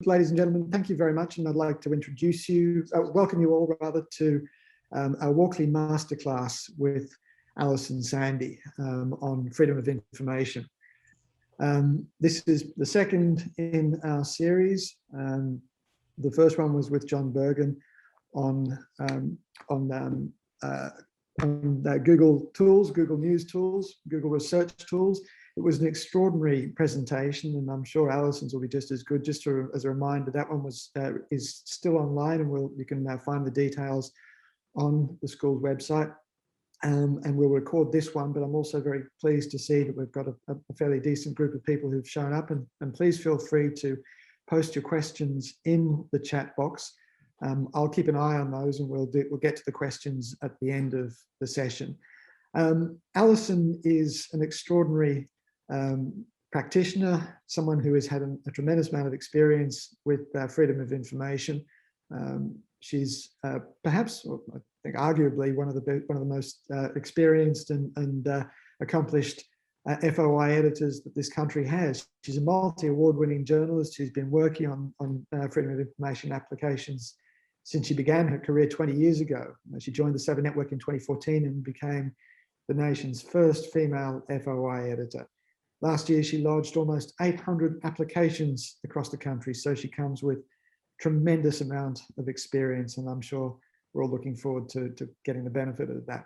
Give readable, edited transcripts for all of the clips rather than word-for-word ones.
ladies and gentlemen, thank you very much. And I'd like to introduce you, welcome you all rather to our Walkley Masterclass with Alison Sandy on freedom of information. This is the second in our series. The first one was with John Bergen on Google tools, Google News tools, Google research tools. It was an extraordinary presentation, and I'm sure Alison's will be just as good. Just as a reminder, that one is still online, and you can find the details on the school's website. And we'll record this one, but I'm also very pleased to see that we've got a fairly decent group of people who've shown up, and please feel free to post your questions in the chat box. I'll keep an eye on those, and we'll get to the questions at the end of the session. Alison is an extraordinary practitioner, someone who has had a tremendous amount of experience with freedom of information. She's perhaps, I think, arguably one of the most experienced and accomplished FOI editors that this country has. She's a multi-award-winning journalist who's been working on freedom of information applications since she began her career 20 years ago. She joined the Seven Network in 2014 and became the nation's first female FOI editor. Last year, she lodged almost 800 applications across the country, so she comes with tremendous amount of experience, and I'm sure we're all looking forward to getting the benefit of that.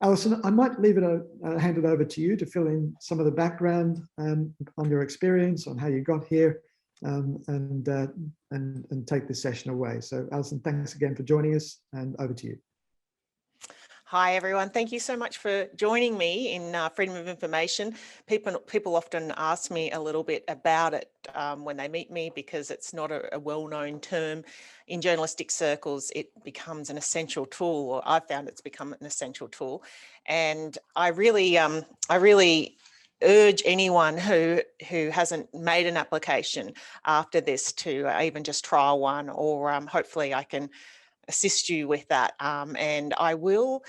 Alison, I might hand it over to you to fill in some of the background on your experience, on how you got here, and take this session away. So Alison, thanks again for joining us, and over to you. Hi, everyone. Thank you so much for joining me in freedom of information. People often ask me a little bit about it when they meet me, because it's not a well-known term. In journalistic circles, it becomes an essential tool, or I've found it's become an essential tool. And I really urge anyone who hasn't made an application after this to even just trial one, or hopefully I can assist you with that. And I will,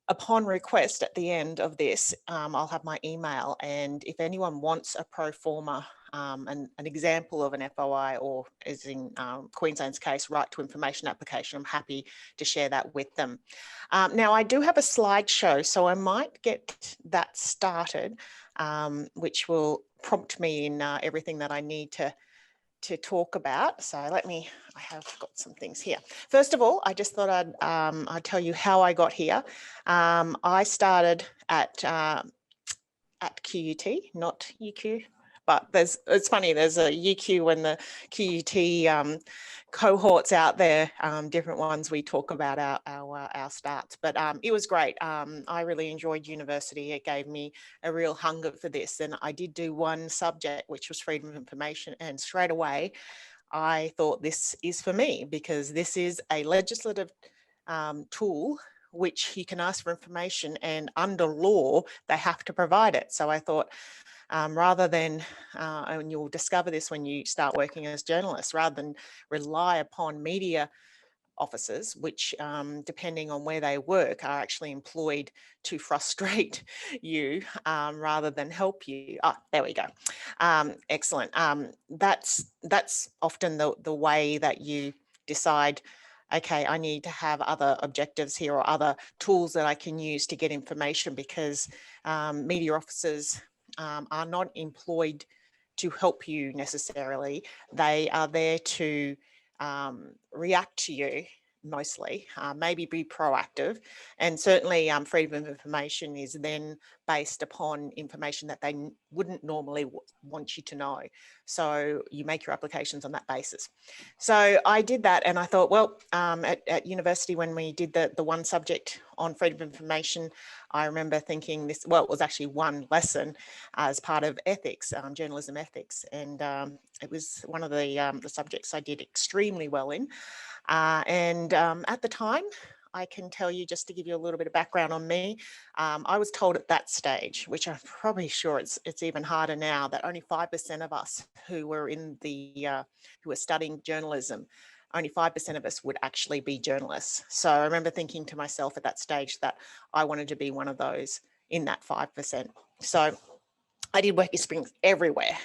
upon request at the end of this, I'll have my email, and if anyone wants a pro forma, an example of an FOI, or as in Queensland's case, right to information application, I'm happy to share that with them. Now, I do have a slideshow, so I might get that started, which will prompt me in everything that I need to talk about. So I have got some things here. First of all, I just thought I'd tell you how I got here. I started at QUT, not UQ, but it's funny, there's a UQ and the QUT cohorts out there, different ones. We talk about our starts, but it was great. I really enjoyed university. It gave me a real hunger for this, and I did do one subject, which was freedom of information, and straight away I thought, this is for me, because this is a legislative tool which you can ask for information, and under law they have to provide it. So I thought, rather than, and you'll discover this when you start working as journalists, rather than rely upon media officers, which depending on where they work are actually employed to frustrate you rather than help you. There we go. Excellent. That's often the way that you decide, okay, I need to have other objectives here, or other tools that I can use to get information, because media officers are not employed to help you necessarily. They are there to react to you mostly, maybe be proactive, and certainly freedom of information is then based upon information that they wouldn't normally want you to know. So you make your applications on that basis. So I did that, and I thought, well, at university, when we did the one subject on freedom of information, I remember thinking this, well, it was actually one lesson as part of ethics, journalism ethics, and it was one of the subjects I did extremely well in. And at the time, I can tell you, just to give you a little bit of background on me, I was told at that stage, which I'm probably sure it's even harder now, that only 5% of us who were who were studying journalism, only 5% of us would actually be journalists. So I remember thinking to myself at that stage that I wanted to be one of those in that 5%. So I did work experience everywhere.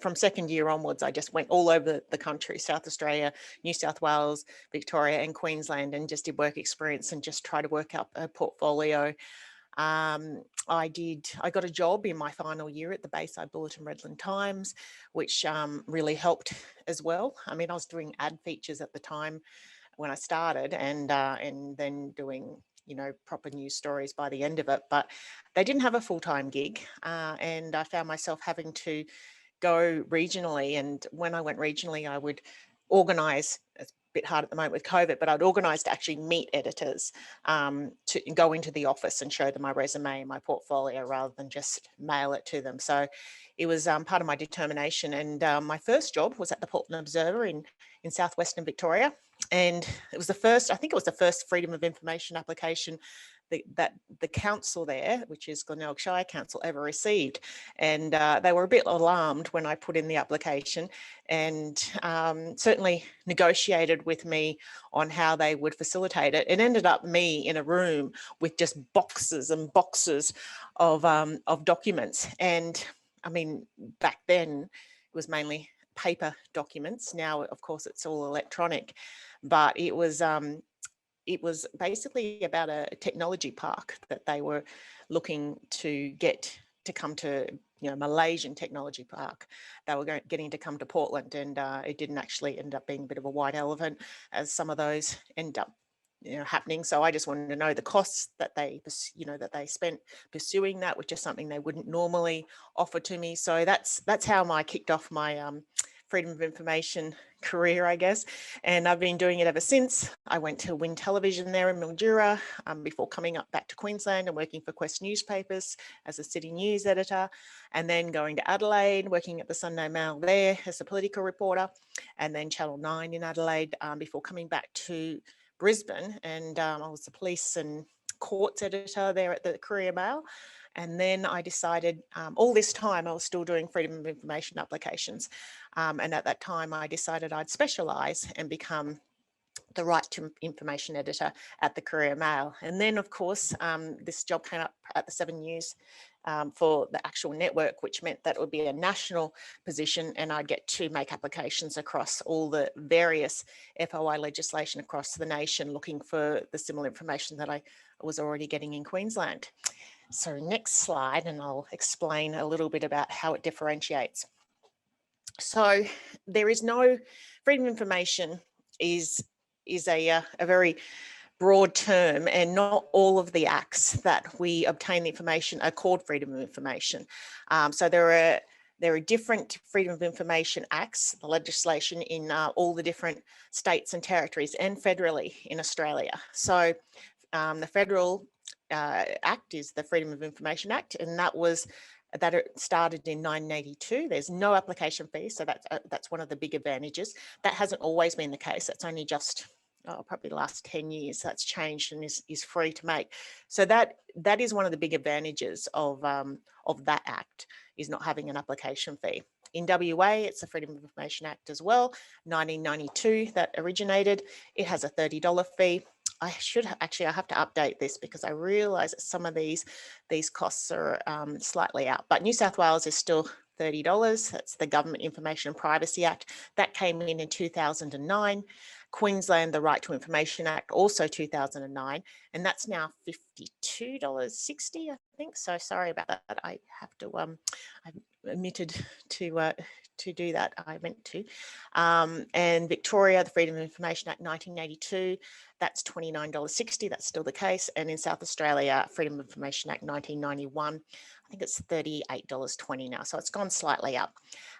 From second year onwards, I just went all over the country, South Australia, New South Wales, Victoria and Queensland, and just did work experience and just try to work up a portfolio. I got a job in my final year at the Bayside Bulletin Redland Times, which really helped as well. I mean, I was doing ad features at the time when I started, and then doing, you know, proper news stories by the end of it, but they didn't have a full-time gig, and I found myself having to go regionally. And when I went regionally, I would organise, it's a bit hard at the moment with COVID, but I'd organise to actually meet editors, to go into the office and show them my resume and my portfolio rather than just mail it to them. So it was part of my determination. And my first job was at the Portland Observer in southwestern Victoria. And it was the first, I think it was the first Freedom of Information application that the council there, which is Glenelg Shire Council, ever received. And they were a bit alarmed when I put in the application, and certainly negotiated with me on how they would facilitate it. It ended up me in a room with just boxes and boxes of documents. And I mean, back then it was mainly paper documents. Now, of course, it's all electronic, but it was basically about a technology park that they were looking to get to come to, you know, Malaysian technology park. They were getting to come to Portland, and it didn't actually end up being a bit of a white elephant, as some of those end up, you know, happening. So I just wanted to know the costs that they, you know, that they spent pursuing that, which is something they wouldn't normally offer to me. So that's how I kicked off my Freedom of Information career, I guess. And I've been doing it ever since. I went to Win Television there in Mildura before coming up back to Queensland and working for Quest newspapers as a city news editor, and then going to Adelaide, working at the Sunday Mail there as a political reporter, and then Channel 9 in Adelaide before coming back to Brisbane. And I was the police and courts editor there at the Courier Mail. And then I decided, all this time I was still doing Freedom of Information applications. And at that time I decided I'd specialise and become the right to information editor at the Courier Mail. And then, of course, this job came up at the Seven News for the actual network, which meant that it would be a national position, and I'd get to make applications across all the various FOI legislation across the nation, looking for the similar information that I was already getting in Queensland. So next slide, and I'll explain a little bit about how it differentiates. So there is no, freedom of information is a very broad term, and not all of the acts that we obtain the information are called freedom of information. So there are different Freedom of Information Acts, the legislation in all the different states and territories, and federally in Australia. So the federal act is the Freedom of Information Act, and that it started in 1982. There's no application fee, so that's one of the big advantages. That hasn't always been the case. That's only just probably the last 10 years that's changed and is free to make. So that is one of the big advantages of that act, is not having an application fee. In WA, it's the Freedom of Information Act as well, 1992 that originated. It has a $30 fee. I have to update this because I realise that some of these costs are slightly out, but New South Wales is still $30. That's the Government Information and Privacy Act. That came in 2009. Queensland, the Right to Information Act, also 2009, and that's now $52.60, I think. So sorry about that. I have to, I've omitted to do that. I meant to. And Victoria, the Freedom of Information Act, 1982, that's $29.60. That's still the case. And in South Australia, Freedom of Information Act, 1991, I think it's $38.20 now. So it's gone slightly up.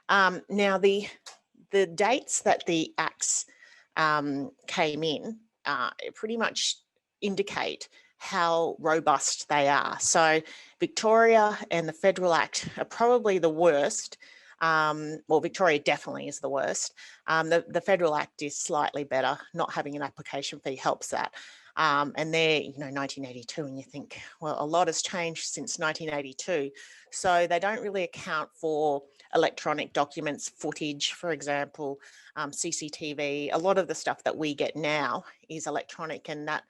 Now the dates that the acts came in pretty much indicate how robust they are. So Victoria and the Federal Act are probably the worst. Well, Victoria definitely is the worst. The Federal Act is slightly better. Not having an application fee helps that. And they're, 1982, and you think, well, a lot has changed since 1982. So they don't really account for electronic documents, footage, for example, CCTV. A lot of the stuff that we get now is electronic, and that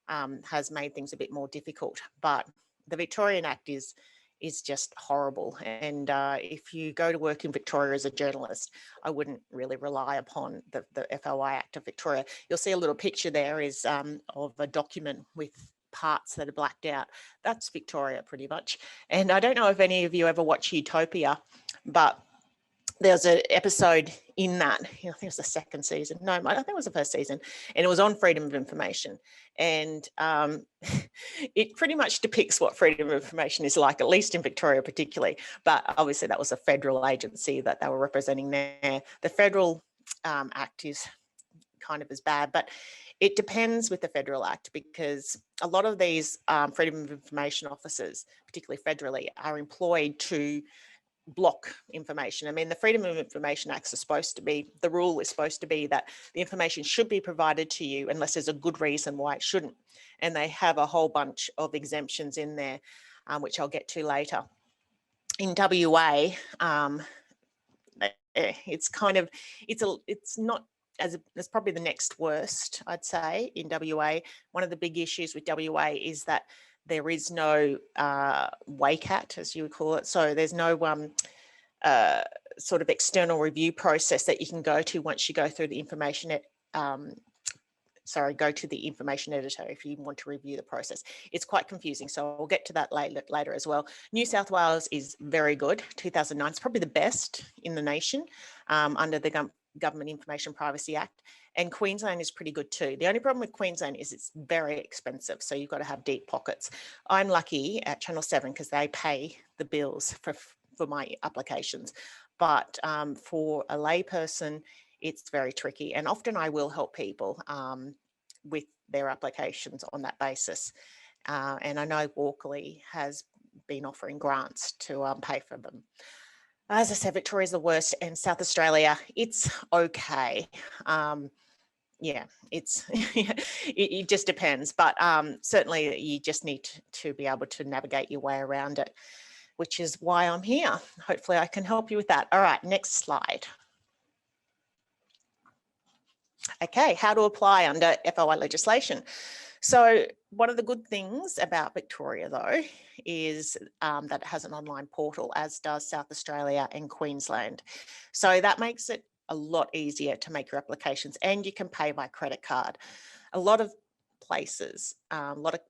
has made things a bit more difficult. But the Victorian Act is is just horrible. And if you go to work in Victoria as a journalist, I wouldn't really rely upon the FOI Act of Victoria. You'll see a little picture there is of a document with parts that are blacked out. That's Victoria pretty much. And I don't know if any of you ever watch Utopia, but there's an episode in that, I think it was the second season. No, I think it was the first season, and it was on freedom of information. And it pretty much depicts what freedom of information is like, at least in Victoria particularly. But obviously that was a federal agency that they were representing there. The federal act is kind of as bad, but it depends with the federal act, because a lot of these freedom of information officers, particularly federally, are employed to block information. I mean, the Freedom of Information Acts are supposed to be, the rule is supposed to be that the information should be provided to you unless there's a good reason why it shouldn't. And they have a whole bunch of exemptions in there, which I'll get to later. In WA, it's kind of, it's not as it's probably the next worst, I'd say, in WA. One of the big issues with WA is that there is no WACAT, as you would call it. So there's no sort of external review process that you can go to once you go through the information, go to the information editor if you want to review the process. It's quite confusing, so I'll get to that later as well. New South Wales is very good. 2009 is probably the best in the nation under the Government Information Privacy Act. And Queensland is pretty good too. The only problem with Queensland is it's very expensive, so you've got to have deep pockets. I'm lucky at Channel 7 because they pay the bills for my applications. But for a layperson, it's very tricky. And often I will help people with their applications on that basis. And I know Walkley has been offering grants to pay for them. As I said, Victoria is the worst, and South Australia, it's okay. Yeah, it's it just depends, but certainly you just need to be able to navigate your way around it, which is why I'm here. Hopefully I can help you with that. All right, next slide. Okay, how to apply under FOI legislation. So one of the good things about Victoria, though, is that it has an online portal, as does South Australia and Queensland. So that makes it a lot easier to make your applications, and you can pay by credit card. A lot of places, a lot of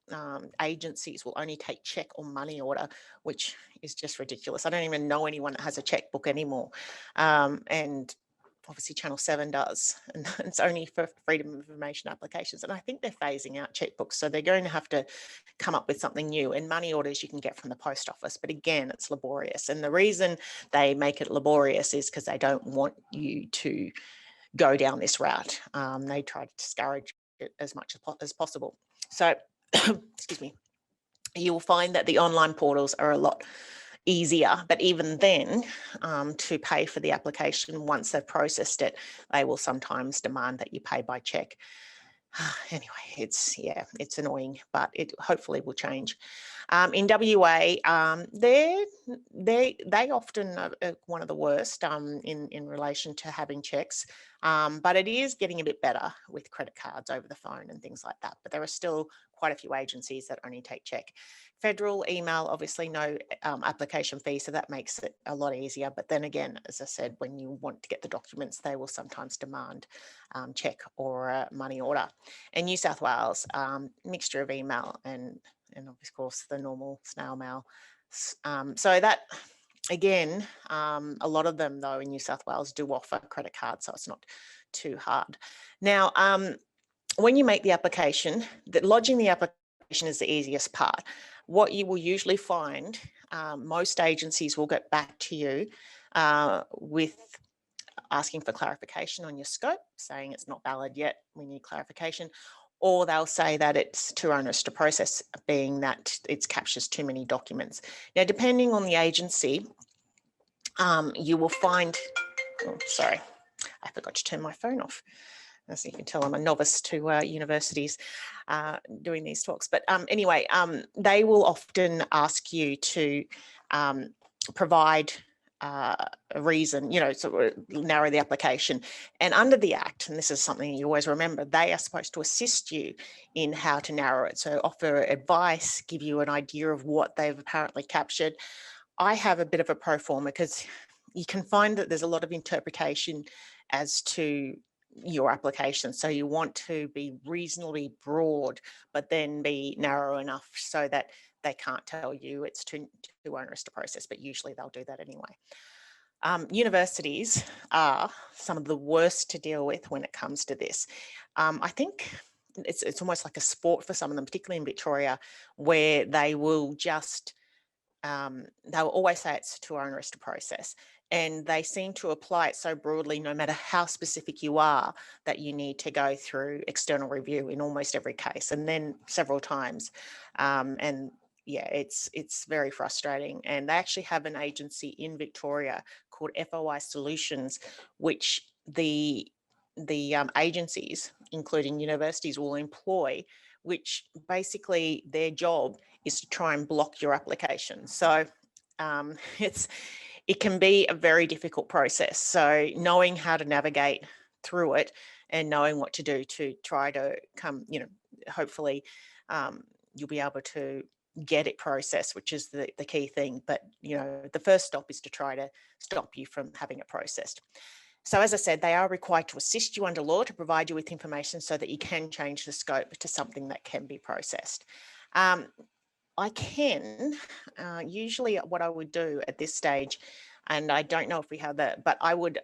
agencies will only take check or money order, which is just ridiculous. I don't even know anyone that has a checkbook anymore. And obviously Channel 7 does, and it's only for freedom of information applications. And I think they're phasing out checkbooks, so they're going to have to come up with something new. And money orders you can get from the post office, but again, it's laborious. And the reason they make it laborious is because they don't want you to go down this route. They try to discourage it as much as possible. So, excuse me, you will find that the online portals are a lot easier, but even then, to pay for the application, once they've processed it, they will sometimes demand that you pay by check. Anyway, it's annoying, but it hopefully will change. In WA, they often are one of the worst in relation to having checks, but it is getting a bit better with credit cards over the phone and things like that. But there are still quite a few agencies that only take check. Federal email, obviously no application fee, so that makes it a lot easier. But then again, as I said, when you want to get the documents, they will sometimes demand check or a money order. And New South Wales, mixture of email and of course the normal snail mail. So that, again, a lot of them though in New South Wales do offer credit cards, so it's not too hard. Now, when you make the application, lodging the application is the easiest part. What you will usually find, most agencies will get back to you with asking for clarification on your scope, saying it's not valid yet, we need clarification, or they'll say that it's too onerous to process, being that it captures too many documents. Now, depending on the agency, you will find, oh, sorry, I forgot to turn my phone off. As you can tell, I'm a novice to universities doing these talks. But anyway, they will often ask you to provide a reason, so narrow the application. And under the Act, and this is something you always remember, they are supposed to assist you in how to narrow it. So offer advice, give you an idea of what they've apparently captured. I have a bit of a pro forma because you can find that there's a lot of interpretation as to your application. So you want to be reasonably broad, but then be narrow enough so that they can't tell you it's too onerous to process, but usually they'll do that anyway. Universities are some of the worst to deal with when it comes to this. I think it's almost like a sport for some of them, particularly in Victoria, where they will just, they'll always say it's too onerous to process. And they seem to apply it so broadly, no matter how specific you are, that you need to go through external review in almost every case, and then several times. And yeah, it's very frustrating. And they actually have an agency in Victoria called FOI Solutions, which the agencies, including universities, will employ, which basically their job is to try and block your application. So it can be a very difficult process. So knowing how to navigate through it and knowing what to do to try to come, hopefully you'll be able to get it processed, which is the key thing. But, the first stop is to try to stop you from having it processed. So as I said, they are required to assist you under law to provide you with information so that you can change the scope to something that can be processed. I can, usually what I would do at this stage, and I don't know if we have that, but I would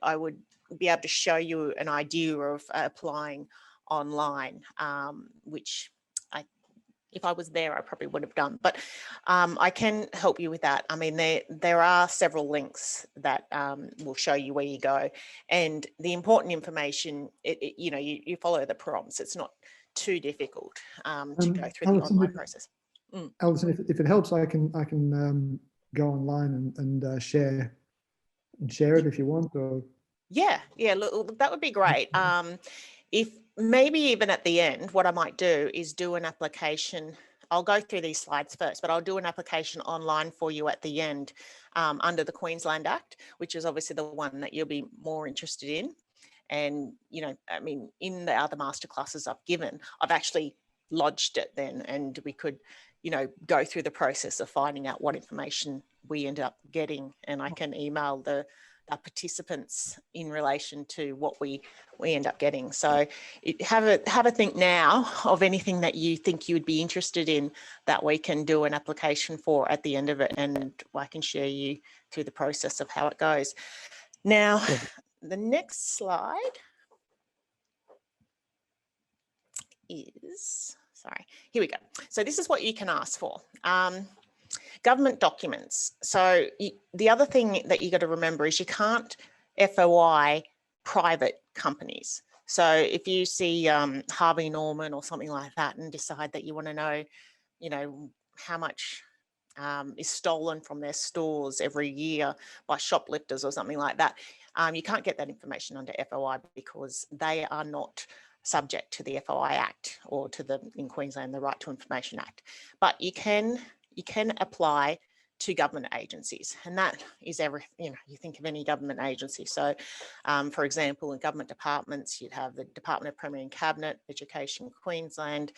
be able to show you an idea of applying online, which if I was there, I probably would have done, but I can help you with that. I mean, there are several links that will show you where you go, and the important information, you follow the prompts. It's not too difficult to go through the Alison, online process. Alison, if it helps, I can go online and share it if you want. Or yeah, look, that would be great. If maybe even at the end, what I might do is do an application. I'll go through these slides first, but I'll do an application online for you at the end under the Queensland Act, which is obviously the one that you'll be more interested in. And, I mean, in the other masterclasses I've given, I've actually lodged it then, and we could, go through the process of finding out what information we end up getting. And I can email the participants in relation to what we end up getting. So have a think now of anything that you think you would be interested in that we can do an application for at the end of it, and I can share you through the process of how it goes. Now, the next slide is, sorry, here we go. So this is what you can ask for. Government documents. So the other thing that you got to remember is you can't FOI private companies. So if you see Harvey Norman or something like that and decide that you want to know, how much is stolen from their stores every year by shoplifters or something like that, you can't get that information under FOI because they are not subject to the FOI Act or to in Queensland, the Right to Information Act. But you can apply to government agencies, and that is everything. You think of any government agency. So, for example, in government departments, you'd have the Department of Premier and Cabinet, Education Queensland,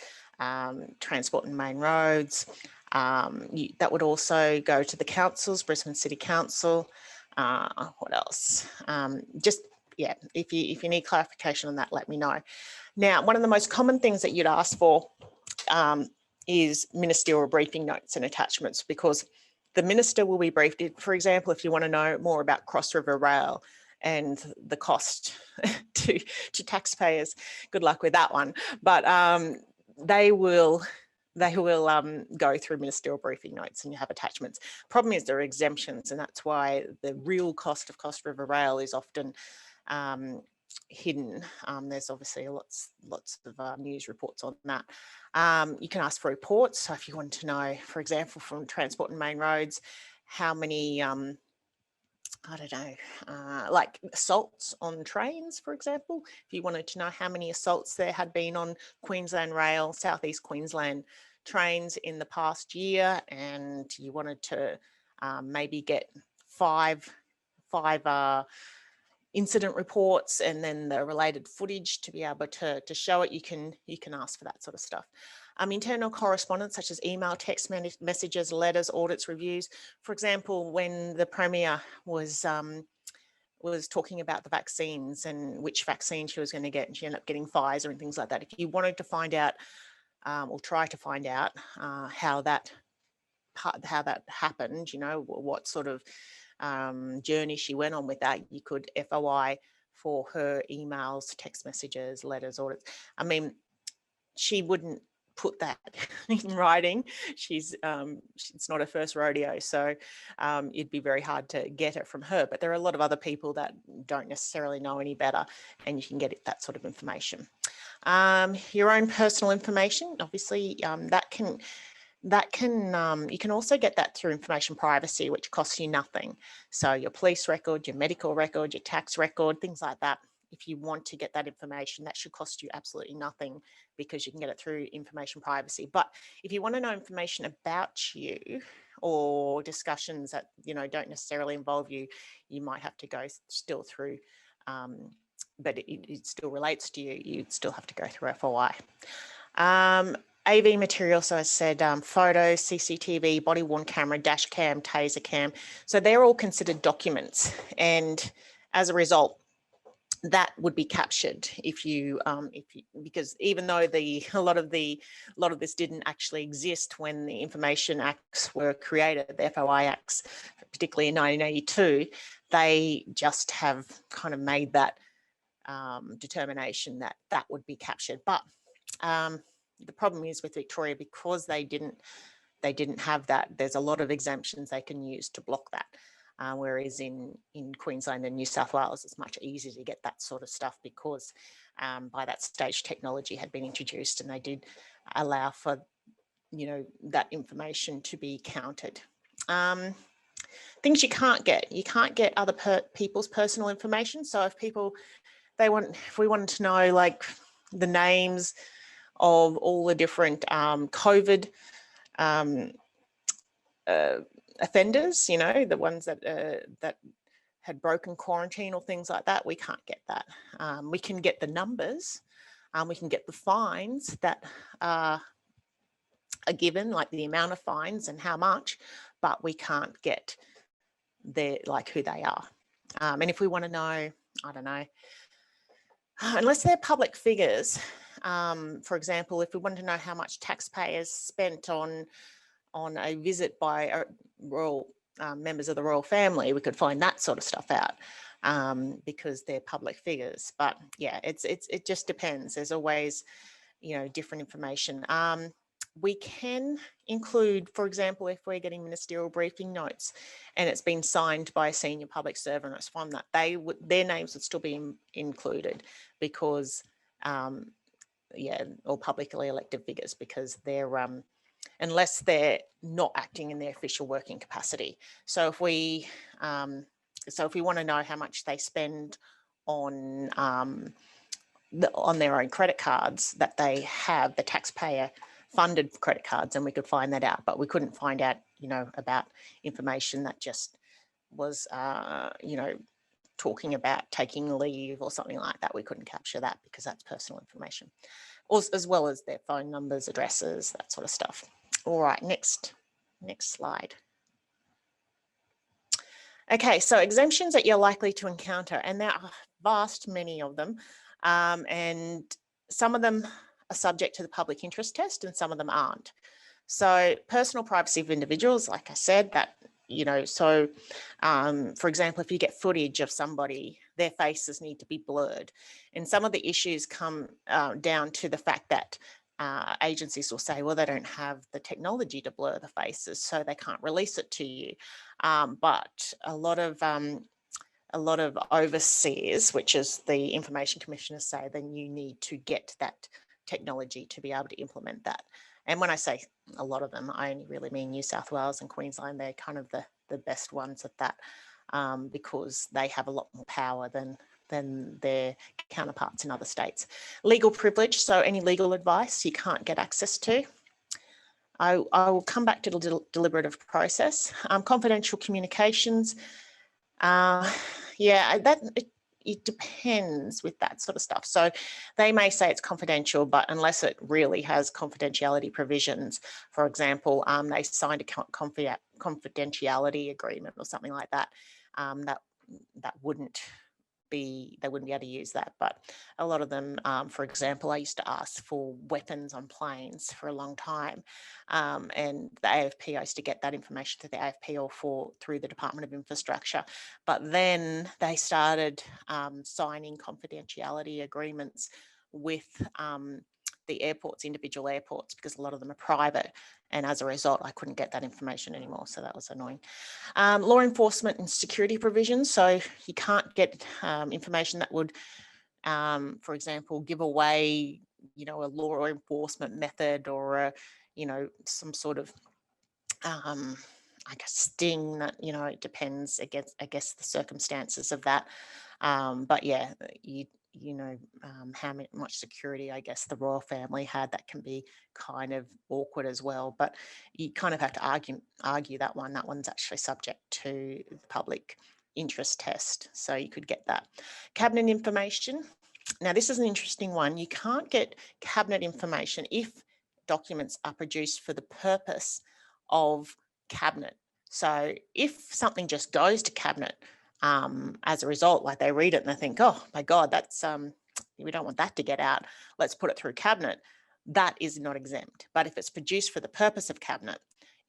Transport and Main Roads. That would also go to the councils, Brisbane City Council. What else? If you need clarification on that, let me know. Now, one of the most common things that you'd ask for is ministerial briefing notes and attachments, because the minister will be briefed. For example, if you want to know more about Cross River Rail and the cost to taxpayers, good luck with that one. But they will go through ministerial briefing notes, and you have attachments. Problem is there are exemptions, and that's why the real cost of Cross River Rail is often hidden. There's obviously lots of news reports on that. You can ask for reports. So if you want to know, for example, from Transport and Main Roads, how many, like assaults on trains, for example, if you wanted to know how many assaults there had been on Queensland Rail, Southeast Queensland trains in the past year, and you wanted to maybe get 5 5 incident reports and then the related footage to be able to show it, you can ask for that sort of stuff. Internal correspondence such as email, text messages, letters, audits, reviews. For example, when the Premier was talking about the vaccines and which vaccine she was going to get, and she ended up getting Pfizer and things like that. If you wanted to find out or try to find out how that happened, what sort of journey she went on with that, you could FOI for her emails, text messages, letters, audits. I mean, she wouldn't put that in writing. It's not her first rodeo, so it'd be very hard to get it from her. But there are a lot of other people that don't necessarily know any better, and you can get that sort of information. Your own personal information, obviously, you can also get that through information privacy, which costs you nothing. So your police record, your medical record, your tax record, things like that. If you want to get that information, that should cost you absolutely nothing because you can get it through information privacy. But if you want to know information about you or discussions that, don't necessarily involve you, you might have to go still through, but it still relates to you, you'd still have to go through FOI. AV material, so I said photos, CCTV, body-worn camera, dash cam, taser cam. So they're all considered documents. And as a result, that would be captured because even though a lot of this didn't actually exist when the Information Acts were created, the FOI Acts, particularly in 1982, they just have kind of made that determination that would be captured. But the problem is with Victoria, because they didn't have that, there's a lot of exemptions they can use to block that. Whereas in Queensland and New South Wales, it's much easier to get that sort of stuff because by that stage technology had been introduced and they did allow for, that information to be counted. Things you can't get other people's personal information. So if we wanted to know like the names of all the different COVID offenders, the ones that had broken quarantine or things like that, we can't get that. We can get the numbers, we can get the fines that are given, like the amount of fines and how much, but we can't get who they are. And if we want to know, I don't know, unless they're public figures, for example, if we wanted to know how much taxpayers spent on a visit by royal members of the royal family, we could find that sort of stuff out because they're public figures. But yeah, it just depends. There's always, different information. We can include, for example, if we're getting ministerial briefing notes and it's been signed by a senior public servant, it's from that their names would still be included because, or publicly elected figures, because they're unless they're not acting in their official working capacity. So if we want to know how much they spend on their own credit cards that they have, the taxpayer funded credit cards, and we could find that out, but we couldn't find out, about information that just was, talking about taking leave or something like that. We couldn't capture that because that's personal information, as well as their phone numbers, addresses, that sort of stuff. All right, next slide. Okay, so exemptions that you're likely to encounter, and there are vast many of them, and some of them are subject to the public interest test and some of them aren't. So personal privacy of individuals, like I said, that, for example, if you get footage of somebody, their faces need to be blurred. And some of the issues come down to the fact that agencies will say, well, they don't have the technology to blur the faces, so they can't release it to you. But a lot of overseers, which is the information commissioners, say then you need to get that technology to be able to implement that. And when I say a lot of them, I only really mean New South Wales and Queensland. They're kind of the best ones at that because they have a lot more power than their counterparts in other states. Legal privilege, so any legal advice you can't get access to. I will come back to the deliberative process. Confidential communications, Yeah, it depends with that sort of stuff. So they may say it's confidential, but unless it really has confidentiality provisions, for example, they signed a confidentiality agreement or something like that, that wouldn't be, they wouldn't be able to use that. But a lot of them, for example, I used to ask for weapons on planes for a long time, and the AFP, I used to get that information through the AFP or through the Department of Infrastructure. But then they started signing confidentiality agreements with the airports, individual airports, because a lot of them are private, and as a result I couldn't get that information anymore, so that was annoying. Law enforcement and security provisions, so you can't get information that would, for example, give away, you know, a law enforcement method or a, you know, some sort of like a sting that, you know, it depends, I guess the circumstances of that. But yeah, you know, how much security, I guess, the royal family had, that can be kind of awkward as well. But you kind of have to argue that one. That one's actually subject to the public interest test. So you could get that. Cabinet information. Now, this is an interesting one. You can't get cabinet information if documents are produced for the purpose of cabinet. So if something just goes to cabinet, as a result, like they read it and they think, oh my God, that's we don't want that to get out, let's put it through cabinet, that is not exempt. But if it's produced for the purpose of cabinet,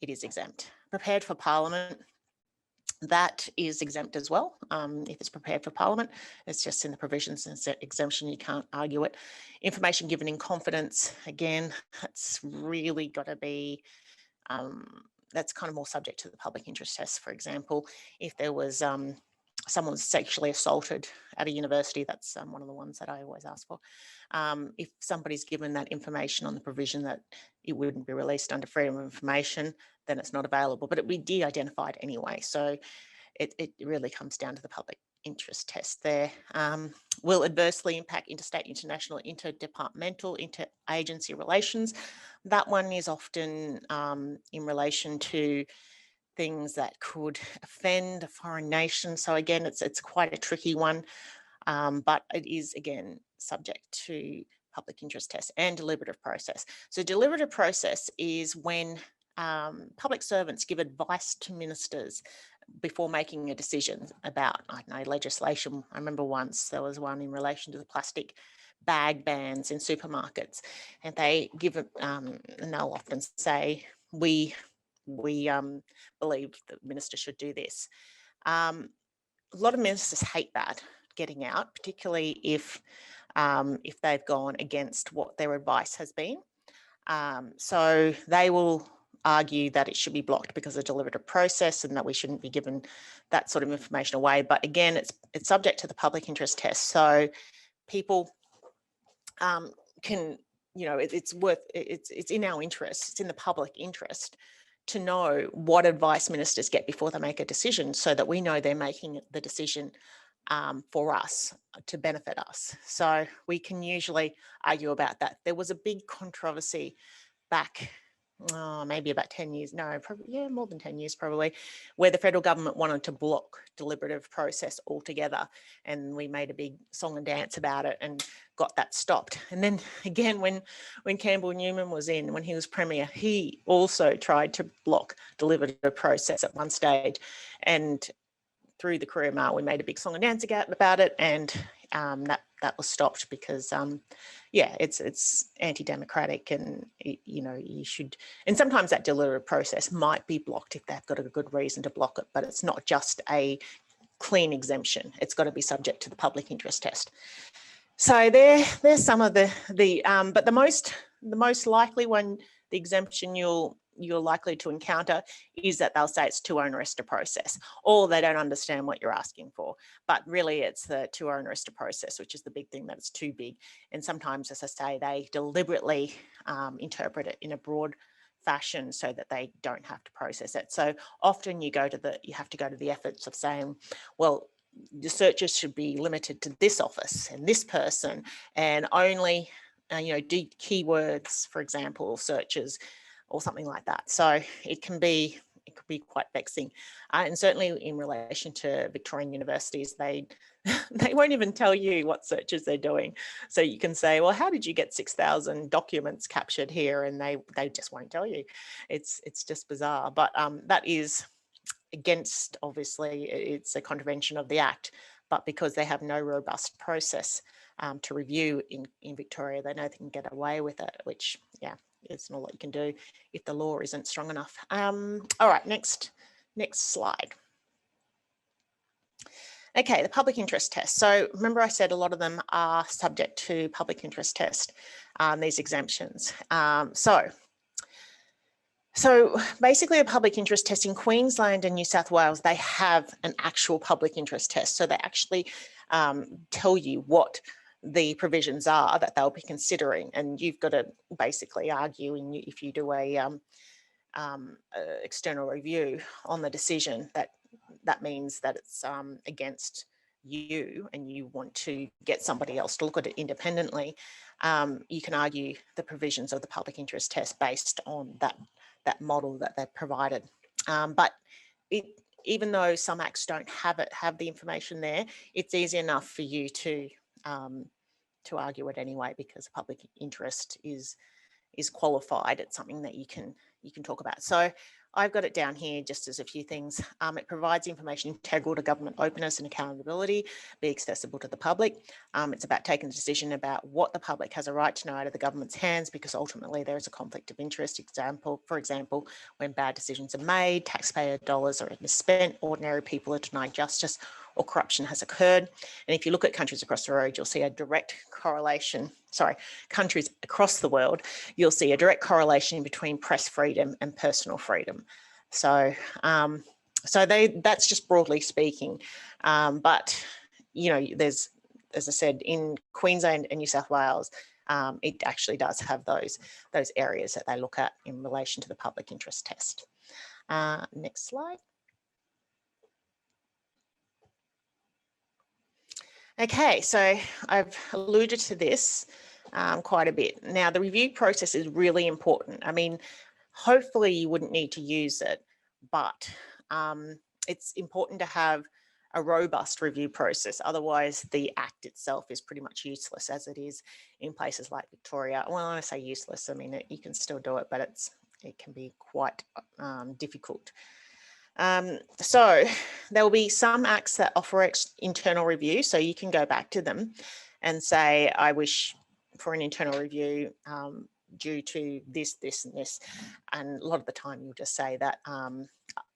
it is exempt. Prepared for Parliament, that is exempt as well. If it's prepared for Parliament, it's just in the provisions, and it's an exemption, you can't argue it. Information given in confidence, again, that's really got to be, that's kind of more subject to the public interest test. For example, if there was someone was sexually assaulted at a university, that's one of the ones that I always ask for. If somebody's given that information on the provision that it wouldn't be released under freedom of information, then it's not available, but it would be de-identified anyway. So it really comes down to the public interest test there. Will adversely impact interstate, international, interdepartmental, interagency relations. That one is often in relation to things that could offend a foreign nation. So again, it's quite a tricky one, but it is, again, subject to public interest test and deliberative process. So deliberative process is when public servants give advice to ministers before making a decision about, I don't know, legislation. I remember once there was one in relation to the plastic bag bans in supermarkets, and they give it, and they'll often say, we believe the minister should do this. A lot of ministers hate that getting out, particularly if they've gone against what their advice has been. So they will argue that it should be blocked because of the deliberative process and that we shouldn't be given that sort of information away. But again, it's subject to the public interest test. So people can, you know, it's in our interest, it's in the public interest to know what advice ministers get before they make a decision, so that we know they're making the decision for us, to benefit us. So we can usually argue about that. There was a big controversy back, maybe about 10 years, no, probably, yeah, more than 10 years probably, where the federal government wanted to block deliberative process altogether. And we made a big song and dance about it and got that stopped. And then again, when Campbell Newman was in, when he was Premier, he also tried to block deliberative process at one stage. And through the Courier Mail, we made a big song and dance about it, and that was stopped because, yeah, it's anti-democratic, and you know, you should. And sometimes that deliberative process might be blocked if they've got a good reason to block it, but it's not just a clean exemption. It's got to be subject to the public interest test. So there's some of the but the most likely one, the exemption you're likely to encounter, is that they'll say it's too onerous to process, or they don't understand what you're asking for. But really it's the too onerous to process, which is the big thing, that it's too big. And sometimes, as I say, they deliberately interpret it in a broad fashion so that they don't have to process it. So often you have to go to the efforts of saying, well, the searches should be limited to this office and this person, and only you know, keywords, for example, searches or something like that. So it can be it could be quite vexing. And certainly in relation to Victorian universities, they won't even tell you what searches they're doing. So you can say, well, how did you get 6,000 documents captured here? And they just won't tell you. It's just bizarre. But that is against, obviously, it's a contravention of the Act. But because they have no robust process to review in Victoria, they know they can get away with it, which, yeah, it's not a lot you can do if the law isn't strong enough. All right, next slide. Okay, the public interest test. So remember I said a lot of them are subject to public interest test, these exemptions. So basically a public interest test in Queensland and New South Wales, they have an actual public interest test. So they actually tell you what the provisions are that they'll be considering, and you've got to basically argue, and if you do a external review on the decision, that means that it's against you and you want to get somebody else to look at it independently. You can argue the provisions of the public interest test based on that model that they've provided. But even though some acts don't have the information there, it's easy enough for you to argue it anyway, because public interest is qualified. It's something that you can talk about. So I've got it down here just as a few things. It provides information integral to government openness and accountability, be accessible to the public. It's about taking a decision about what the public has a right to know out of the government's hands, because ultimately there is a conflict of interest. For example, when bad decisions are made, taxpayer dollars are misspent, ordinary people are denied justice, or corruption has occurred. And if you look at countries across the road, you'll see a direct correlation. Countries across the world, you'll see a direct correlation between press freedom and personal freedom. So, that's just broadly speaking. But there's, as I said, in Queensland and New South Wales, it actually does have those areas that they look at in relation to the public interest test. Next slide. Okay, so I've alluded to this quite a bit. Now, the review process is really important. I mean, hopefully you wouldn't need to use it, but it's important to have a robust review process. Otherwise, the Act itself is pretty much useless as it is in places like Victoria. Well, when I say useless, I mean, you can still do it, but it can be quite difficult. So there will be some acts that offer internal review, so you can go back to them and say, I wish for an internal review due to this, this and this. And a lot of the time you'll just say that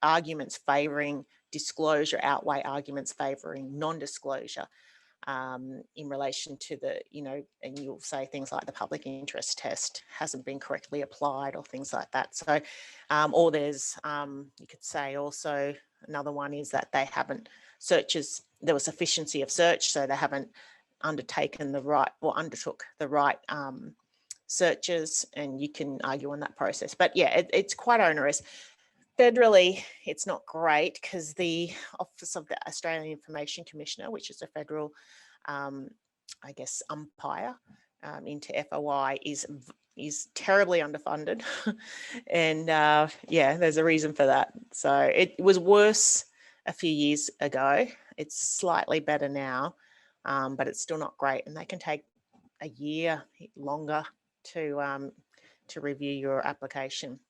arguments favouring disclosure outweigh arguments favouring non-disclosure in relation to and you'll say things like the public interest test hasn't been correctly applied or things like that. So, or there's, you could say also another one is that they haven't there was sufficiency of search, so they haven't undertaken the right or undertook the right searches, and you can argue on that process. But yeah, it's quite onerous. Federally, it's not great because the Office of the Australian Information Commissioner, which is a federal, I guess, umpire into FOI, is terribly underfunded. And yeah, there's a reason for that. So it was worse a few years ago. It's slightly better now, but it's still not great. And they can take a year longer to review your application.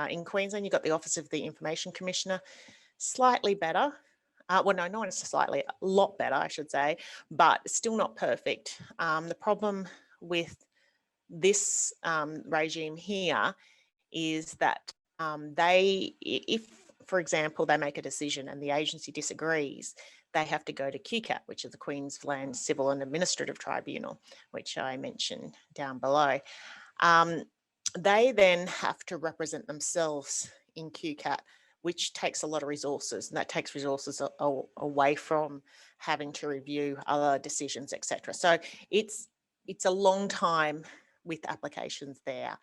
In Queensland, you've got the Office of the Information Commissioner, slightly better. Well, no, not slightly, a lot better, I should say, but still not perfect. The problem with this regime here is that if, for example, they make a decision and the agency disagrees, they have to go to QCAT, which is the Queensland Civil and Administrative Tribunal, which I mentioned down below. They then have to represent themselves in QCAT, which takes a lot of resources, and that takes resources away from having to review other decisions, etc. So it's a long time with applications there.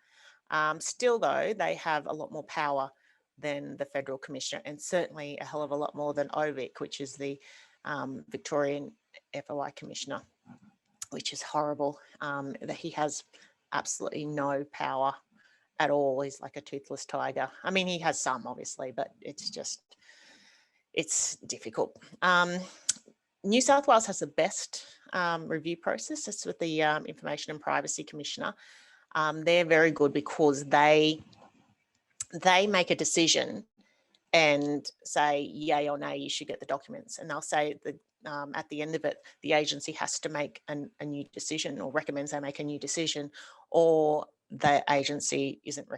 Still, though, they have a lot more power than the Federal Commissioner, and certainly a hell of a lot more than OVIC, which is the Victorian FOI Commissioner, which is horrible. That he has absolutely no power at all. He's like a toothless tiger. I mean, he has some obviously, but it's difficult. New South Wales has the best review process. It's with the Information and Privacy Commissioner. They're very good because they make a decision and say yay or nay, you should get the documents. And they'll say that at the end of it, the agency has to make a new decision, or recommends they make a new decision, or the agency isn't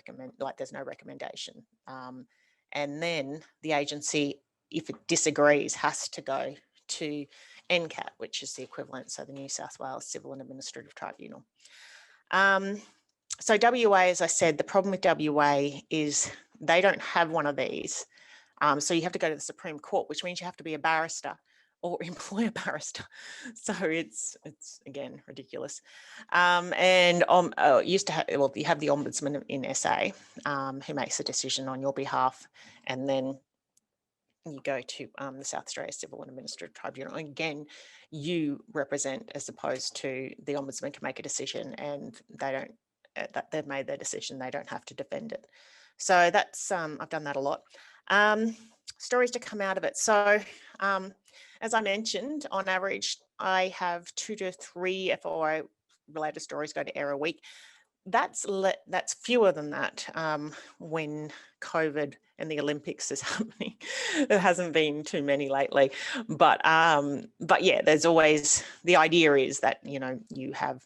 there's no recommendation. And then the agency, if it disagrees, has to go to NCAT, which is the equivalent, so the New South Wales Civil and Administrative Tribunal. So WA, as I said, the problem with WA is they don't have one of these. So you have to go to the Supreme Court, which means you have to be a barrister or employ a barrister. So it's again ridiculous. Used to have, well, you have the Ombudsman in SA who makes a decision on your behalf, and then you go to the South Australia Civil and Administrative Tribunal. And again, you represent, as opposed to the Ombudsman can make a decision and they don't, that they've made their decision, they don't have to defend it. So that's, I've done that a lot. Stories to come out of it. So as I mentioned, on average, I have 2 to 3 FOI related stories go to error a week. That's fewer than that when COVID and the Olympics is happening. There hasn't been too many lately, but yeah, there's always, the idea is that, you know, you have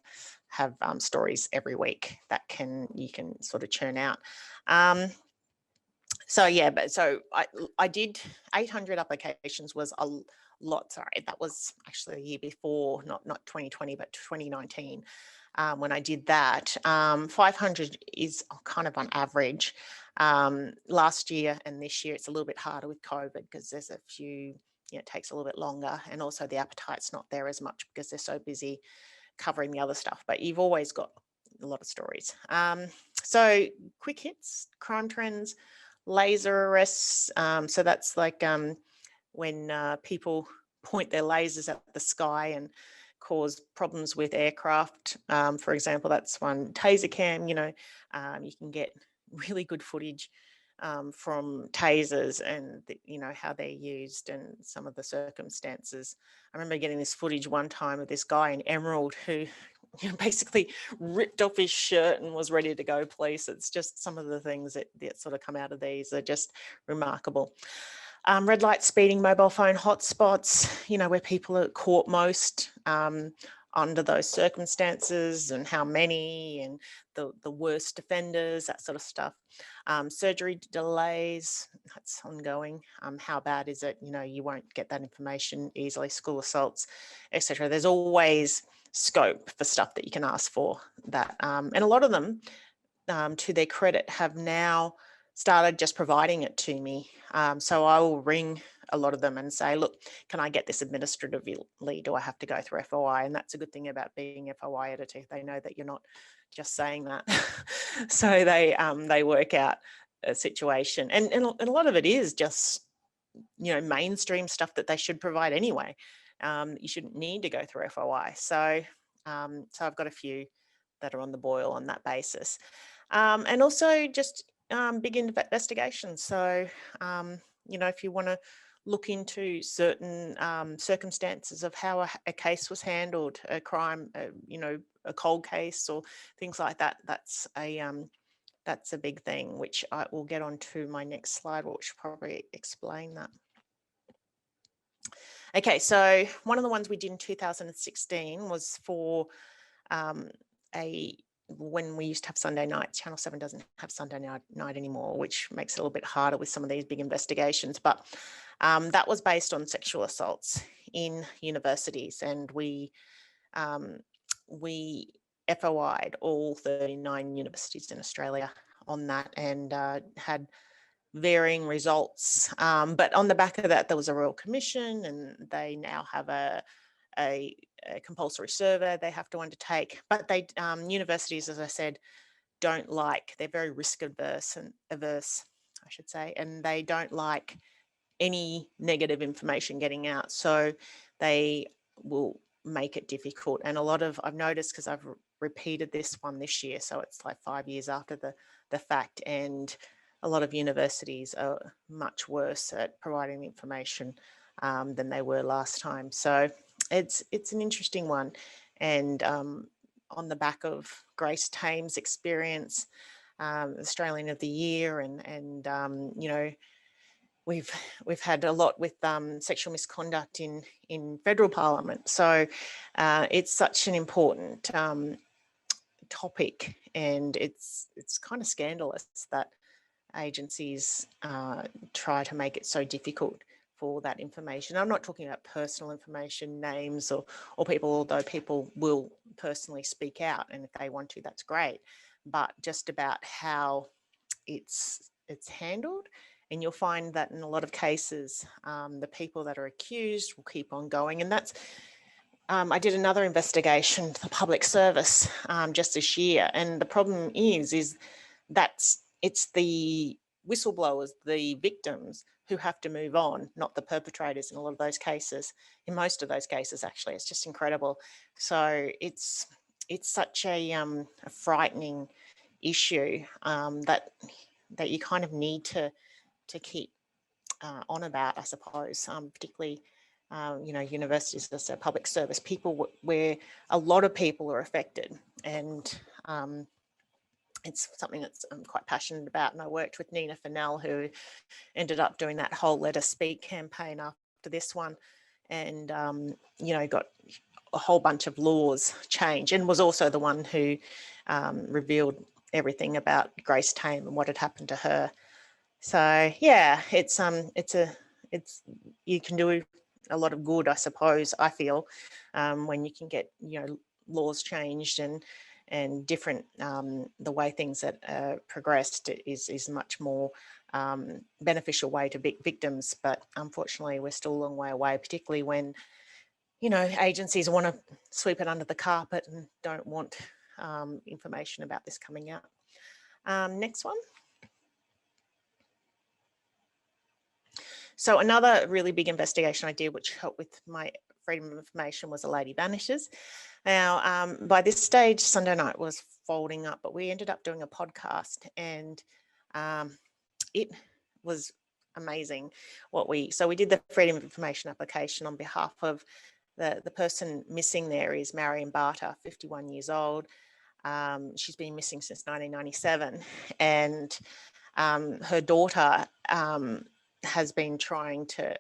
stories every week that you can sort of churn out. So yeah, but so I did 800 applications was a lot. Sorry, that was actually the year before, not 2020, but 2019. When I did that, 500 is kind of on average. Last year and this year, it's a little bit harder with COVID because there's a few, you know, it takes a little bit longer, and also the appetite's not there as much because they're so busy covering the other stuff, but you've always got a lot of stories. So quick hits, crime trends, laser arrests. So that's like when people point their lasers at the sky and cause problems with aircraft. For example, that's one. Taser cam, you know, you can get really good footage from tasers and you know how they're used and some of the circumstances. I remember getting this footage one time of this guy in Emerald who, you know, basically ripped off his shirt and was ready to go police. It's just some of the things that sort of come out of these are just remarkable. Red light, speeding, mobile phone hotspots, you know, where people are caught most under those circumstances, and how many, and the worst offenders, that sort of stuff. Surgery delays, that's ongoing. How bad is it? You know, you won't get that information easily. School assaults, etc. There's always scope for stuff that you can ask for. That and a lot of them, to their credit, have now started just providing it to me. So I will ring a lot of them and say, look, can I get this administratively? Do I have to go through FOI? And that's a good thing about being FOI editor. They know that you're not just saying that. So they work out a situation. And a lot of it is just, you know, mainstream stuff that they should provide anyway. You shouldn't need to go through FOI. So I've got a few that are on the boil on that basis. And also just big investigations. So, you know, if you want to look into certain circumstances of how a case was handled, a crime, you know, a cold case or things like that, that's a big thing, which I will get on to my next slide, which will probably explain that. Okay, so one of the ones we did in 2016 was for when we used to have Sunday nights. Channel 7 doesn't have Sunday night anymore, which makes it a little bit harder with some of these big investigations. But that was based on sexual assaults in universities, and we FOI'd all 39 universities in Australia on that, and had varying results. But on the back of that, there was a Royal Commission, and they now have a compulsory survey they have to undertake. But they universities, as I said, don't like, they're very risk averse, I should say, and they don't like any negative information getting out. So they will make it difficult. And a lot of, I've noticed, because I've repeated this one this year. So it's like 5 years after the fact, and a lot of universities are much worse at providing information than they were last time. So it's an interesting one. And on the back of Grace Tame's experience, Australian of the Year, and you know, we've had a lot with sexual misconduct in federal parliament. So it's such an important topic, and it's kind of scandalous that agencies try to make it so difficult for that information. I'm not talking about personal information, names or people, although people will personally speak out, and if they want to, that's great, but just about how it's handled. And you'll find that in a lot of cases, the people that are accused will keep on going. And that's, I did another investigation to the public service just this year. And the problem is it's the whistleblowers, the victims, who have to move on, not the perpetrators in a lot of those cases. In most of those cases, actually, it's just incredible. So it's such a frightening issue that you kind of need to keep on about, I suppose, particularly you know, universities as a public service, people where a lot of people are affected. And it's something that's I'm quite passionate about. And I worked with Nina Fennell, who ended up doing that whole Let Us Speak campaign after this one, and you know, got a whole bunch of laws change, and was also the one who revealed everything about Grace Tame and what had happened to her. So yeah, it's you can do a lot of good, I suppose, I feel, when you can get, you know, laws changed and different, the way things that progressed is much more beneficial way to victims. But unfortunately, we're still a long way away, particularly when, you know, agencies want to sweep it under the carpet and don't want information about this coming out. Next one. So another really big investigation I did, which helped with my freedom of information, was a lady vanishes. Now, by this stage, Sunday night was folding up, but we ended up doing a podcast, and it was amazing so we did the freedom of information application on behalf of the person missing. There is Marion Barter, 51 years old. She's been missing since 1997, and her daughter has been trying to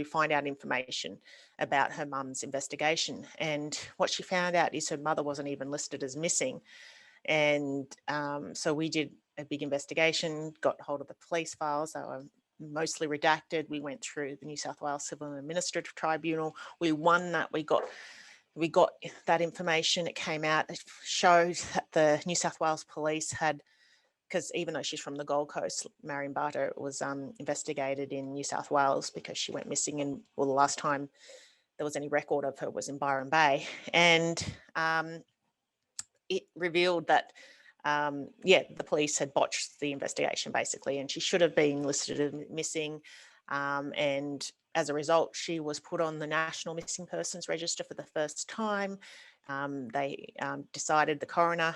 find out information about her mum's investigation. And what she found out is her mother wasn't even listed as missing. And so we did a big investigation, got hold of the police files. They were mostly redacted. We went through the New South Wales Civil and Administrative Tribunal. We won that. We got that information. It came out. It showed that the New South Wales Police had, because even though she's from the Gold Coast, Marion Barter was investigated in New South Wales because she went missing, and the last time there was any record of her was in Byron Bay. And it revealed that, the police had botched the investigation, basically, and she should have been listed as missing. And as a result, she was put on the National Missing Persons Register for the first time. They decided, the coroner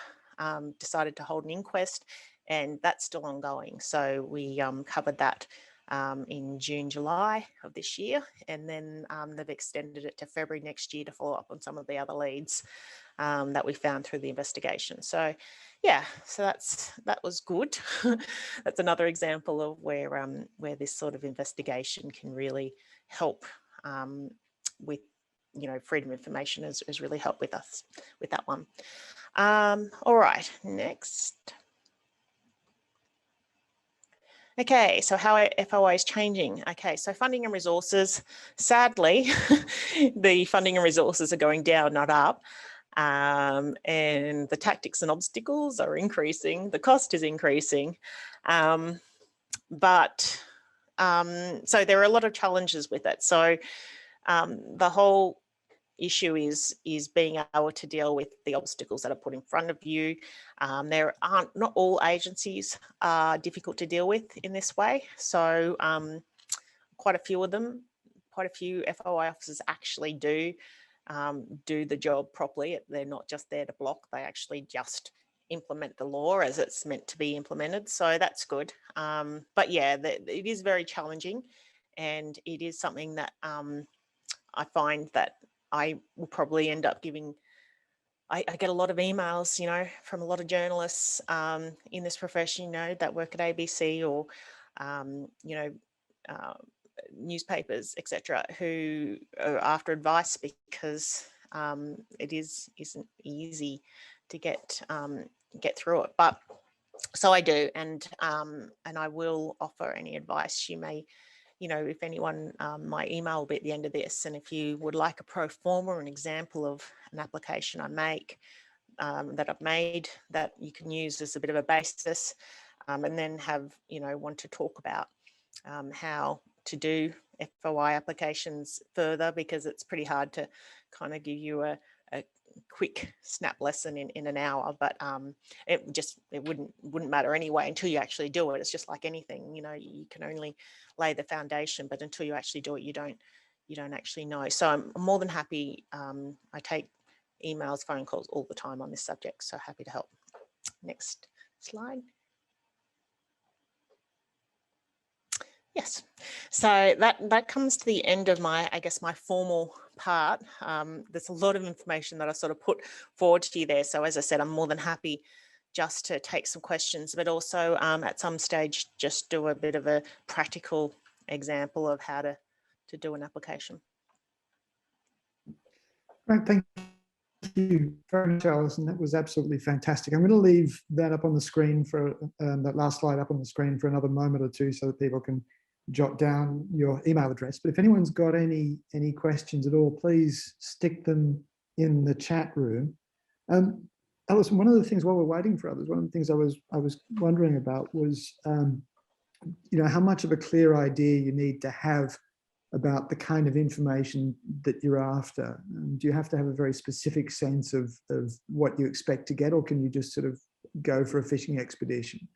decided to hold an inquest, and that's still ongoing. So we covered that in June, July of this year, and then they've extended it to February next year to follow up on some of the other leads that we found through the investigation. So yeah, so that was good. That's another example of where this sort of investigation can really help with, you know, freedom of information has really helped with us with that one. All right, next. Okay, so how FOI is changing. Okay, so funding and resources. Sadly, the funding and resources are going down, not up. And the tactics and obstacles are increasing. The cost is increasing. So there are a lot of challenges with it. So the whole issue is being able to deal with the obstacles that are put in front of you. Not all agencies are difficult to deal with in this way. So quite a few FOI officers actually do do the job properly. They're not just there to block, they actually just implement the law as it's meant to be implemented. So that's good. But yeah, it is very challenging, and it is something that I find that I will probably end up giving. I get a lot of emails, you know, from a lot of journalists in this profession, you know, that work at ABC or, you know, newspapers, etc., who are after advice because it isn't easy to get through it. But so I do, and I will offer any advice you may. You know, if anyone, my email will be at the end of this, and if you would like a pro forma, an example of an application I make that I've made that you can use as a bit of a basis, and then have, you know, want to talk about how to do FOI applications further, because it's pretty hard to kind of give you a quick snap lesson in an hour, but it wouldn't matter anyway until you actually do it. It's just like anything, you know, you can only lay the foundation, but until you actually do it, you don't actually know. So I'm more than happy. I take emails, phone calls all the time on this subject, so happy to help. Next slide. Yes, so that comes to the end of my, I guess, my formal part. There's a lot of information that I sort of put forward to you there. So as I said, I'm more than happy just to take some questions, but also at some stage just do a bit of a practical example of how to do an application. Right, thank you very much, Alison. That was absolutely fantastic. I'm going to leave that up on the screen for that last slide up on the screen for another moment or two so that people can jot down your email address. But if anyone's got any questions at all, please stick them in the chat room. Alison, one of the things while we're waiting for others, one of the things I was wondering about was, you know, how much of a clear idea you need to have about the kind of information that you're after. Do you have to have a very specific sense of what you expect to get, or can you just sort of go for a fishing expedition?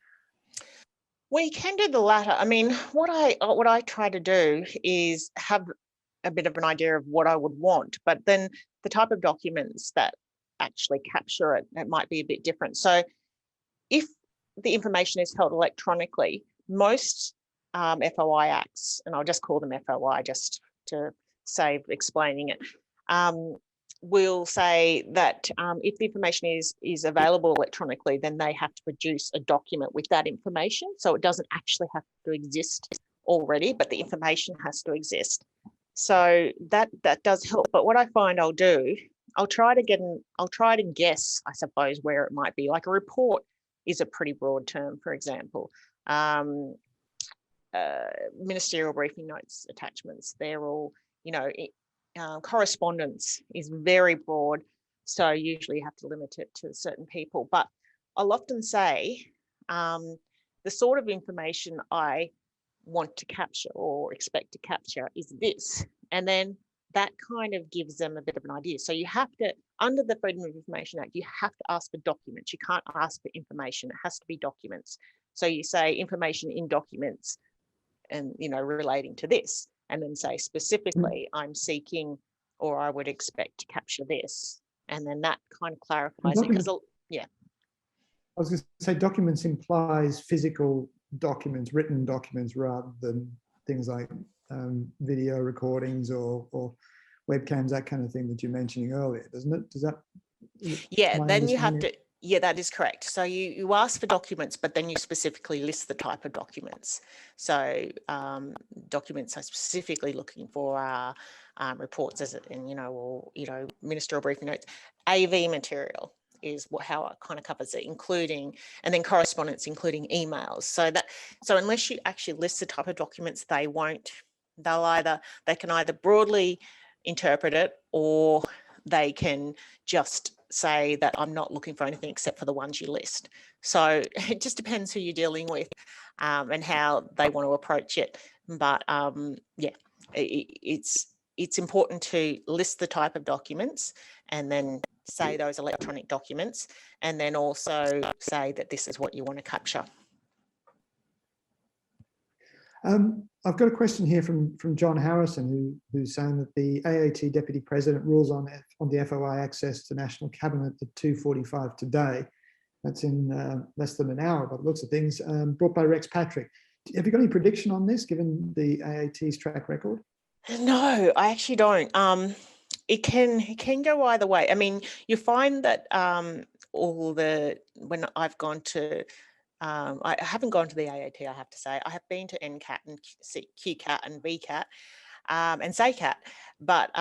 We can do the latter. I mean, what I try to do is have a bit of an idea of what I would want, but then the type of documents that actually capture it might be a bit different. So if the information is held electronically, most FOI acts, and I'll just call them FOI just to save explaining it, will say that if the information is available electronically, then they have to produce a document with that information. So it doesn't actually have to exist already, but the information has to exist. So that does help. But what I find I'll do, I'll try to guess, I suppose, where it might be. Like a report is a pretty broad term, for example. Ministerial briefing notes, attachments, they're all, you know, correspondence is very broad, so usually you have to limit it to certain people. But I'll often say the sort of information I want to capture or expect to capture is this, and then that kind of gives them a bit of an idea. So you have to, under the Freedom of Information Act, you have to ask for documents. You can't ask for information. It has to be documents. So you say information in documents and, you know, relating to this, and then say specifically I'm seeking or I would expect to capture this, and then that kind of clarifies it. Because yeah, I was going to say documents implies physical documents, written documents, rather than things like video recordings or webcams, that kind of thing that you're mentioning earlier, doesn't it? Does that? Yeah, then you have to. Yeah, that is correct. So you ask for documents, but then you specifically list the type of documents. So documents I'm specifically looking for are reports, as and or ministerial briefing notes. AV material is how it kind of covers it, including, and then correspondence, including emails. So unless you actually list the type of documents, they won't. They can either broadly interpret it, or they can just say that I'm not looking for anything except for the ones you list. So it just depends who you're dealing with and how they want to approach it. But yeah, it's important to list the type of documents and then say those electronic documents, and then also say that this is what you want to capture. I've got a question here from John Harrison, who's saying that the AAT Deputy President rules on the FOI access to National Cabinet at 2:45 today. That's in less than an hour, by the looks of things, brought by Rex Patrick. Have you got any prediction on this, given the AAT's track record? No, I actually don't. It can go either way. I mean, you find that when I've gone to I haven't gone to the AAT, I have to say. I have been to NCAT and QCAT and VCAT and SACAT, but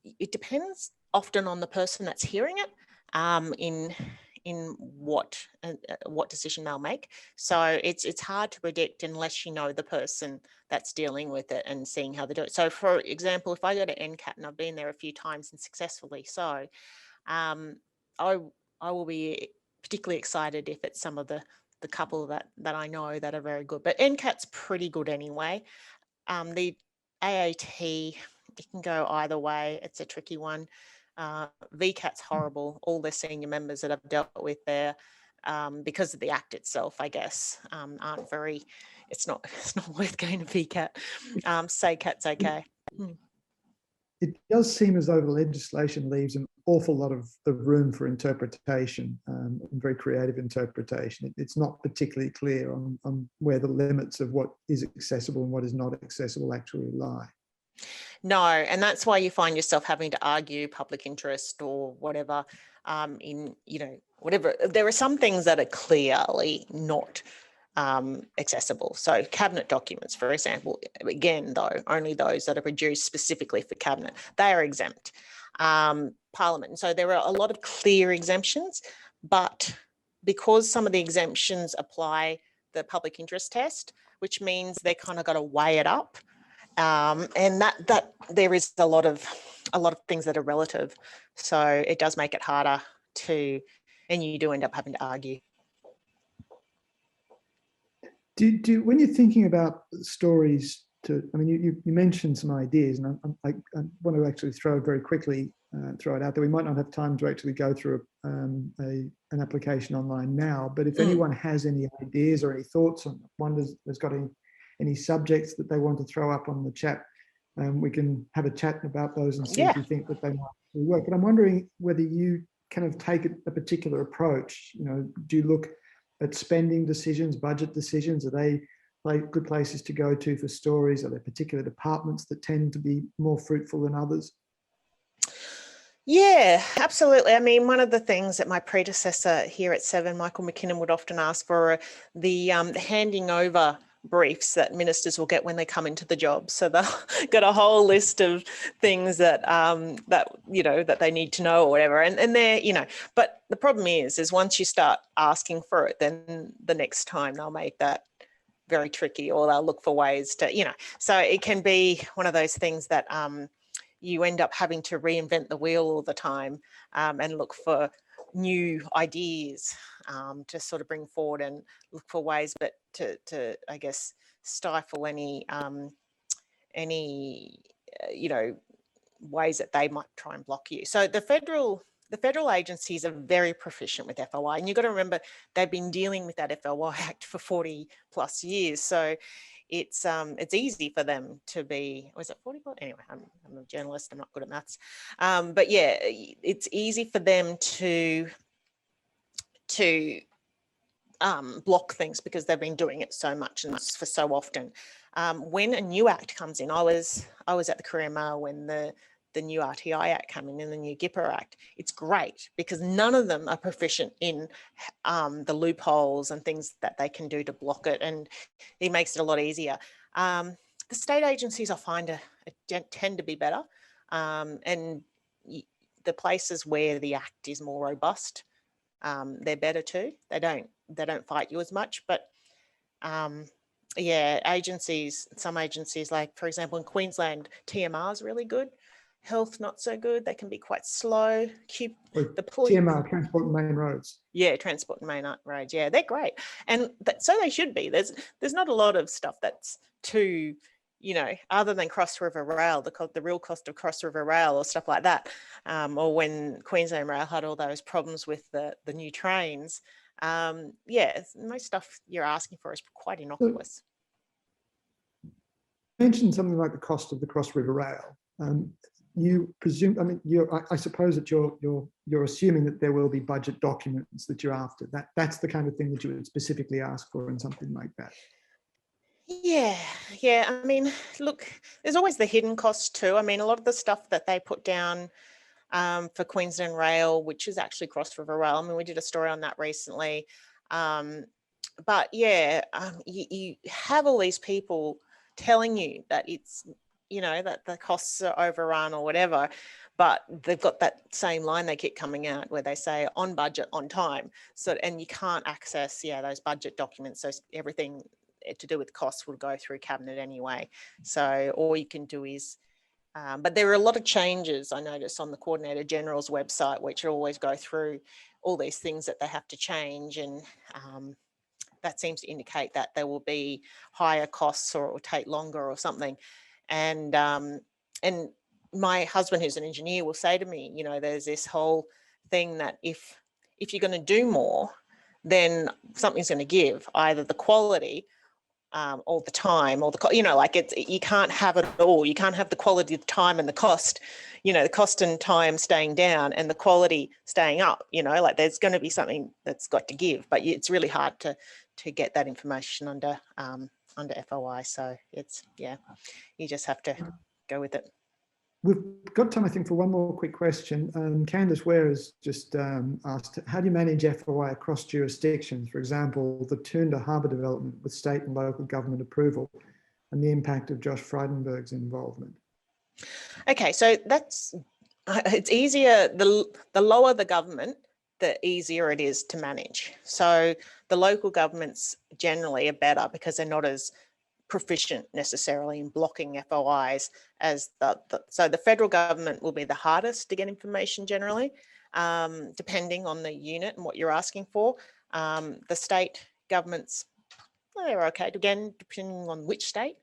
it depends often on the person that's hearing it in what decision they'll make. So it's hard to predict unless you know the person that's dealing with it and seeing how they do it. So for example, if I go to NCAT, and I've been there a few times and successfully so, I will be particularly excited if it's some of the couple that I know that are very good. But NCAT's pretty good anyway. The AAT, it can go either way. It's a tricky one. VCAT's horrible. All the senior members that I've dealt with there, because of the act itself, I guess, aren't very. It's not worth going to VCAT. SACAT's okay. It does seem as though the legislation leaves an awful lot of room for interpretation, and very creative interpretation. It's not particularly clear on where the limits of what is accessible and what is not accessible actually lie. No, and that's why you find yourself having to argue public interest or whatever in, whatever. There are some things that are clearly not accessible. So cabinet documents, for example, again, though, only those that are produced specifically for cabinet, they are exempt. Parliament. So there are a lot of clear exemptions, but because some of the exemptions apply the public interest test, which means they kind of got to weigh it up. And that there is a lot of things that are relative. So it does make it harder and you do end up having to argue. When you're thinking about stories, you mentioned some ideas, and I want to actually throw it out there. We might not have time to actually go through an application online now, but if anyone has any ideas or any thoughts on one has got any subjects that they want to throw up on the chat, we can have a chat about those and see if you think that they might work. And I'm wondering whether you kind of take a particular approach. Do you look at spending decisions, budget decisions? Are they good places to go to for stories? Are there particular departments that tend to be more fruitful than others? Yeah, absolutely. I mean, one of the things that my predecessor here at Seven, Michael McKinnon, would often ask for are the handing over briefs that ministers will get when they come into the job. So they'll get a whole list of things that that they need to know or whatever. And they're, but the problem is once you start asking for it, then the next time they'll make that very tricky, or they'll look for ways to, so it can be one of those things that you end up having to reinvent the wheel all the time and look for new ideas to sort of bring forward and look for ways, but to I guess stifle any ways that they might try and block you. So the federal agencies are very proficient with FOI, and you've got to remember they've been dealing with that FOI Act for 40 plus years. So it's easy for them to be, was it 40? Anyway, I'm a journalist, I'm not good at maths. But yeah, it's easy for them to block things because they've been doing it so much and for so often. When a new act comes in, I was at the Courier Mail when the new RTI Act came in and the new GIPA Act. It's great because none of them are proficient in the loopholes and things that they can do to block it, and it makes it a lot easier. The state agencies, I find, tend to be better, and the places where the Act is more robust, they're better too. They don't fight you as much, but yeah, some agencies, like for example in Queensland, TMR is really good. Health, not so good. They can be quite slow. The police. TMR, Transport and Main Roads. Yeah, Transport and Main Roads. Yeah, they're great, and so they should be. There's not a lot of stuff that's too, other than Cross River Rail, the real cost of Cross River Rail or stuff like that, or when Queensland Rail had all those problems with the new trains. Yeah, most stuff you're asking for is quite innocuous. mentioned something like the cost of the Cross River Rail. You presume, I mean, I suppose that you're assuming that there will be budget documents that you're after. That's the kind of thing that you would specifically ask for in something like that. Yeah. I mean, look, there's always the hidden costs too. I mean, a lot of the stuff that they put down for Queensland Rail, which is actually Cross River Rail. I mean, we did a story on that recently. But yeah, you have all these people telling you that it's, that the costs are overrun or whatever, but they've got that same line they keep coming out where they say on budget, on time. So, and you can't access, those budget documents. So everything to do with costs will go through cabinet anyway. So all you can do is, but there are a lot of changes I noticed on the Coordinator General's website, which always go through all these things that they have to change. And that seems to indicate that there will be higher costs or it will take longer or something. And my husband, who's an engineer, will say to me, there's this whole thing that if you're going to do more, then something's going to give, either the quality all the time, or you can't have it all. You can't have the quality, the time, and the cost. The cost and time staying down and the quality staying up. There's going to be something that's got to give. But it's really hard to get that information under FOI. So it's you just have to go with it. We've got time, I think, for one more quick question. Candice Ware has just asked, how do you manage FOI across jurisdictions? For example, the Toondah Harbour development with state and local government approval and the impact of Josh Frydenberg's involvement. Okay, so it's easier. The lower the government, the easier it is to manage. So the local governments generally are better because they're not as proficient necessarily in blocking FOIs as so the federal government will be the hardest to get information generally, depending on the unit and what you're asking for. The state governments, they're okay, again, depending on which state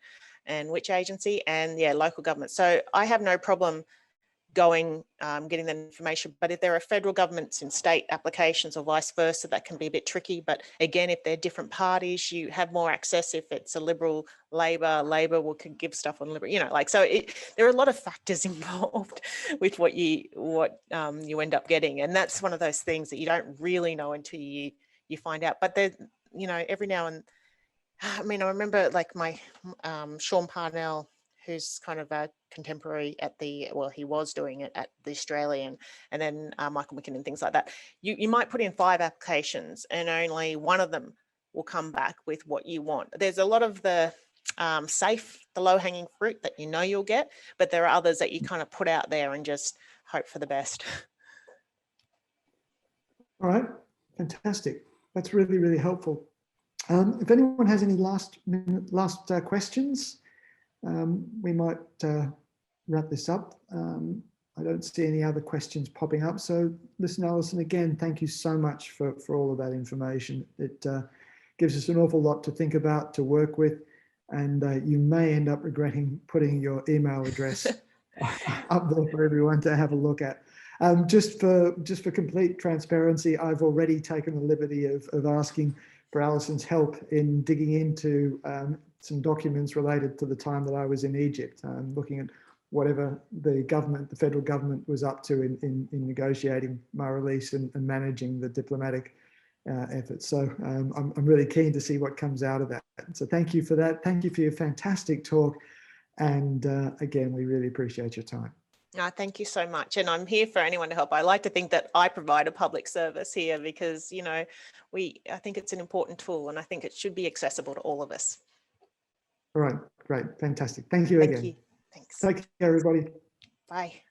and which agency, and local government. So I have no problem getting that information, but if there are federal governments in state applications or vice versa, that can be a bit tricky. But again, if they're different parties, you have more access. If it's a Liberal, Labor can give stuff on Liberal, so there are a lot of factors involved with what you end up getting, and that's one of those things that you don't really know until you find out. But there, every now and, I remember like my Sean Parnell, who's kind of a contemporary at he was doing it at the Australian, and then Michael McKinnon, things like that. You might put in 5 applications and only one of them will come back with what you want. There's a lot of the the low-hanging fruit that you'll get, but there are others that you kind of put out there and just hope for the best. All right, fantastic. That's really, really helpful. If anyone has any last questions, we might wrap this up. I don't see any other questions popping up. So listen, Alison, again, thank you so much for all of that information. It gives us an awful lot to think about, to work with, and you may end up regretting putting your email address up there for everyone to have a look at. Just for complete transparency, I've already taken the liberty of asking for Alison's help in digging into some documents related to the time that I was in Egypt, looking at whatever the federal government was up to in negotiating my release and managing the diplomatic efforts. So I'm really keen to see what comes out of that. So thank you for that. Thank you for your fantastic talk. And again, we really appreciate your time. No, thank you so much. And I'm here for anyone to help. I like to think that I provide a public service here because, I think it's an important tool and I think it should be accessible to all of us. All right, great, fantastic. Thank you again. Thank you. Thanks. Take care, everybody. Bye.